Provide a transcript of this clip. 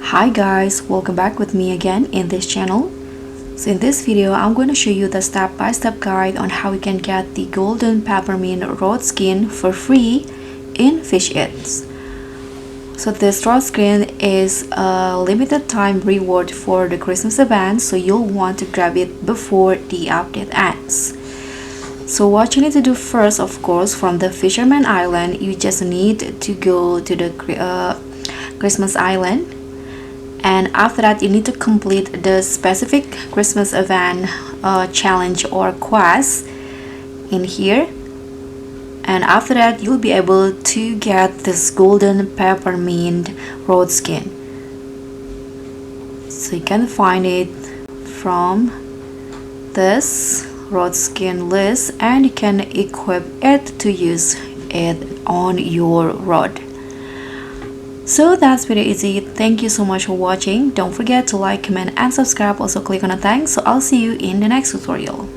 Hi guys, welcome back with me again in this channel. So in this video I'm going to show you the step-by-step guide on how you can get the Golden Peppermint Rod Skin for free in Fish It. So this rod skin is a limited time reward for the Christmas event, so you'll want to grab it before the update ends. So what you need to do first, of course, from the Fisherman Island, you just need to go to the Christmas Island, and after that you need to complete the specific Christmas event challenge or quest in here, and after that you'll be able to get this Golden Peppermint Rod Skin. So you can find it from this rod skin list and you can equip it to use it on your rod. So that's pretty easy. Thank you so much for watching. Don't forget to like, comment and subscribe. Also click on the thanks. So I'll see you in the next tutorial.